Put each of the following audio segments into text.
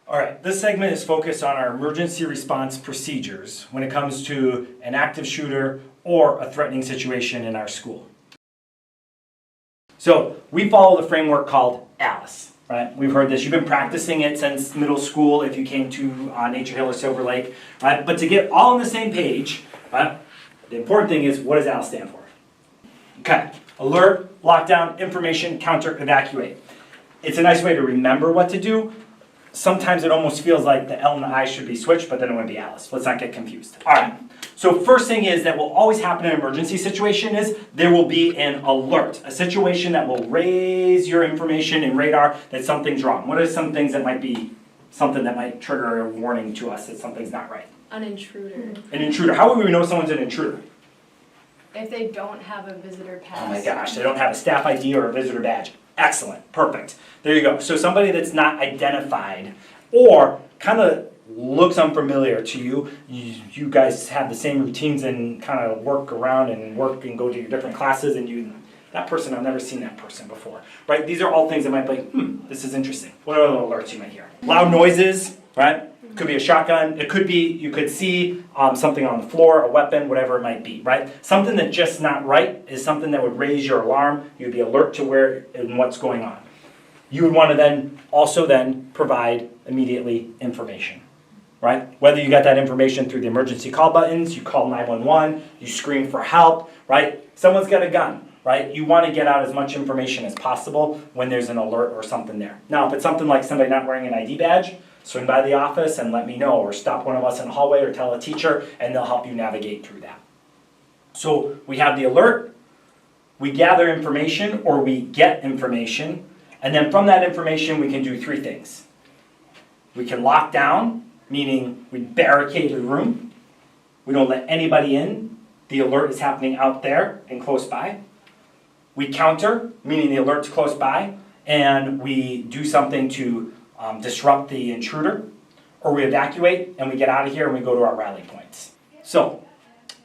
All right, this segment is focused on our emergency response procedures when it comes to an active shooter or a threatening situation in our school. So we follow the framework called ALICE, right? We've heard this. You've been practicing it since middle school if you came to Nature Hill or Silver Lake, right? But to get all on the same page, right, the important thing is, what does ALICE stand for? Okay, alert, lockdown, information, counter, evacuate. It's a nice way to remember what to do. Sometimes it almost feels like the L and the I should be switched, but then it would be ALICE. Let's not get confused. All right. So first thing is that will always happen in an emergency situation is there will be an alert, a situation that will raise your information and radar that something's wrong. What are some things that might be something that might trigger a warning to us that something's not right? An intruder. An intruder. How would we know someone's an intruder? If they don't have a visitor pass. Oh my gosh, they don't have a staff ID or a visitor badge. Excellent, perfect. There you go. So somebody that's not identified or kind of looks unfamiliar to you. You guys have the same routines and kind of work around and work and go to your different classes and that person, I've never seen that person before, right? These are all things that might be like, this is interesting. What are the alerts you might hear? Loud noises, right? Could be a shotgun. It could be, you could see something on the floor, a weapon, whatever it might be, right? Something that's just not right is something that would raise your alarm. You'd be alert to where and what's going on. You would want to then also provide immediately information, right? Whether you got that information through the emergency call buttons, you call 911, you scream for help, right? Someone's got a gun, right? You want to get out as much information as possible when there's an alert or something there. Now, if it's something like somebody not wearing an ID badge, swing by the office and let me know, or stop one of us in the hallway or tell a teacher and they'll help you navigate through that. So we have the alert, we gather information or we get information, and then from that information we can do three things. We can lock down, meaning we barricade the room. We don't let anybody in. The alert is happening out there and close by. We counter, meaning the alert's close by, and we do something to disrupt the intruder, or we evacuate and we get out of here and we go to our rally points. So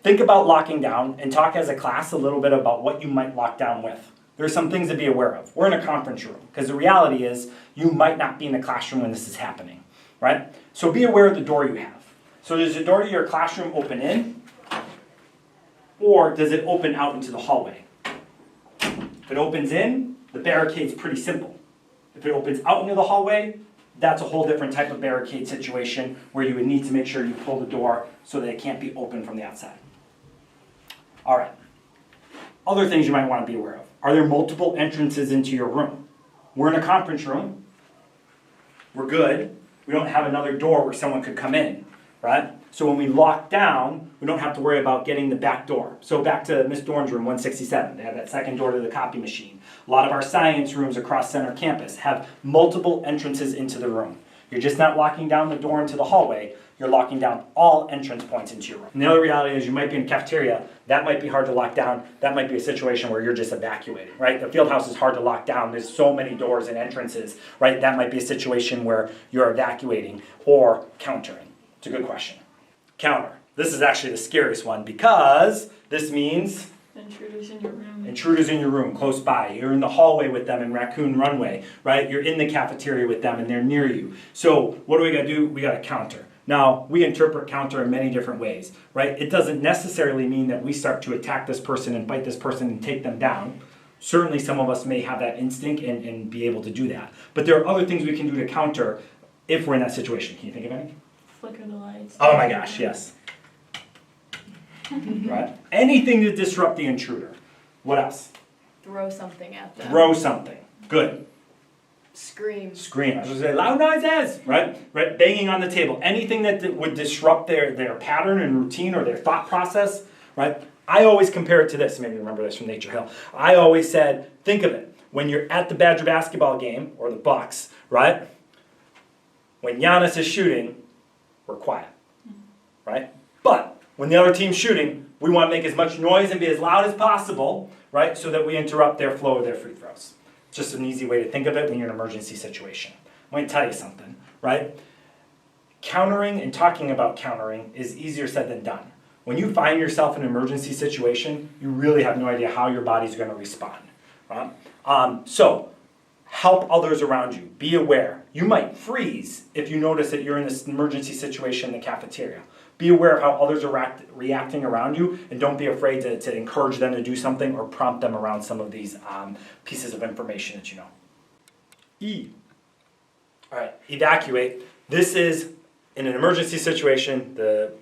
think about locking down and talk as a class a little bit about what you might lock down with. There are some things to be aware of. We're in a conference room because the reality is you might not be in a classroom when this is happening, right? So be aware of the door you have. So does the door to your classroom open in, or does it open out into the hallway? If it opens in, the barricade's pretty simple. If it opens out into the hallway, that's a whole different type of barricade situation where you would need to make sure you pull the door so that it can't be open from the outside. All right. Other things you might want to be aware of. Are there multiple entrances into your room? We're in a conference room. We're good. We don't have another door where someone could come in, right? So when we lock down, we don't have to worry about getting the back door. So back to Miss Dorn's room, 167. They have that second door to the copy machine. A lot of our science rooms across Center Campus have multiple entrances into the room. You're just not locking down the door into the hallway. You're locking down all entrance points into your room. And the other reality is you might be in a cafeteria. That might be hard to lock down. That might be a situation where you're just evacuating, right? The field house is hard to lock down. There's so many doors and entrances, right? That might be a situation where you're evacuating or countering. It's a good question. Counter. This is actually the scariest one because this means Intruders in your room. Intruders in your room, close by. You're in the hallway with them in Raccoon Runway, right? You're in the cafeteria with them and they're near you. So what do we got to do? We got to counter. Now, we interpret counter in many different ways, right? It doesn't necessarily mean that we start to attack this person and bite this person and take them down. Certainly some of us may have that instinct and be able to do that. But there are other things we can do to counter if we're in that situation. Can you think of any? Flicker the lights. Oh my gosh, yes. Right? Anything to disrupt the intruder. What else? Throw something at them. Throw something. Good. Scream. Scream. I was going to say loud noises, right? Right? Banging on the table. Anything that would disrupt their pattern and routine or their thought process, right? I always compare it to this. Maybe you remember this from Nature Hill. I always said, think of it. When you're at the Badger basketball game, or the Bucks, right? When Giannis is shooting, we're quiet, right? But when the other team's shooting, we want to make as much noise and be as loud as possible, right? So that we interrupt their flow of their free throws. It's just an easy way to think of it when you're in an emergency situation. I'm going to tell you something, right? Countering and talking about countering is easier said than done. When you find yourself in an emergency situation, you really have no idea how your body's going to respond, right? So help others around you. Be aware. you might freeze if you notice that you're in this emergency situation in the cafeteria. Be aware of how others are reacting around you, and don't be afraid to encourage them to do something or prompt them around some of these pieces of information that you know. E. All right, evacuate. This is, in an emergency situation, the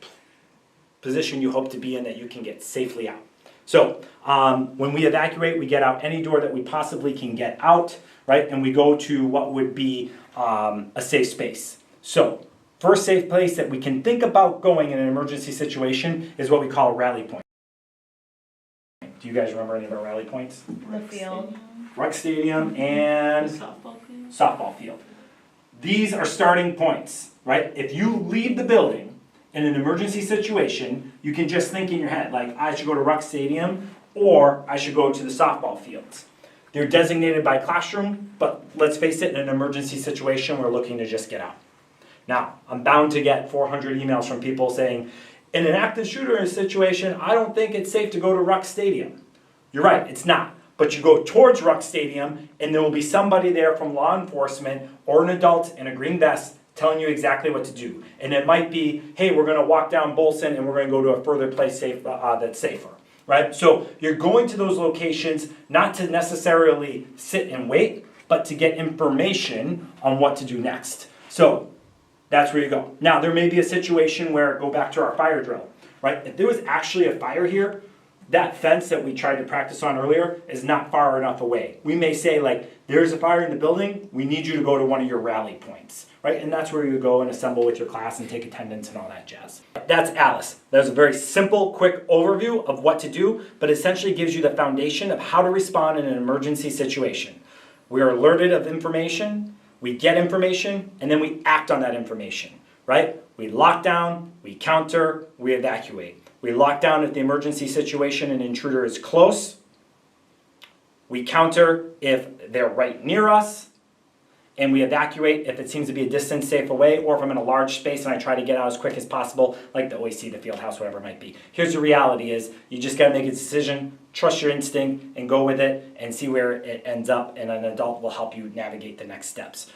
position you hope to be in that you can get safely out. So when we evacuate, we get out any door that we possibly can get out, right? And we go to what would be a safe space. So first safe place that we can think about going in an emergency situation is what we call a rally point. Do you guys remember any of our rally points? The field. Rec stadium and softball field. These are starting points, right? If you leave the building in an emergency situation, you can just think in your head, like, I should go to rec stadium or I should go to the softball fields. They're designated by classroom, but let's face it, in an emergency situation, we're looking to just get out. Now, I'm bound to get 400 emails from people saying, in an active shooter situation, I don't think it's safe to go to rec stadium. You're right, it's not. But you go towards rec stadium, and there will be somebody there from law enforcement or an adult in a green vest telling you exactly what to do. And it might be, hey, we're going to walk down Bolson and we're going to go to a further place that's safer. Right? So you're going to those locations not to necessarily sit and wait, but to get information on what to do next. So that's where you go. Now, there may be a situation where, go back to our fire drill, right? If there was actually a fire here, that fence that we tried to practice on earlier is not far enough away. We may say, like, there's a fire in the building, we need you to go to one of your rally points, right? And that's where you go and assemble with your class and take attendance and all that jazz. That's Alice. That was a very simple, quick overview of what to do, but essentially gives you the foundation of how to respond in an emergency situation. We are alerted of information, we get information, and then we act on that information, right? We lock down, we counter, we evacuate. We lock down if the emergency situation and intruder is close. We counter if they're right near us. And we evacuate if it seems to be a distance safe away, or if I'm in a large space and I try to get out as quick as possible, like the OAC, the field house, whatever it might be. Here's the reality is, you just gotta make a decision, trust your instinct, and go with it, and see where it ends up, and an adult will help you navigate the next steps.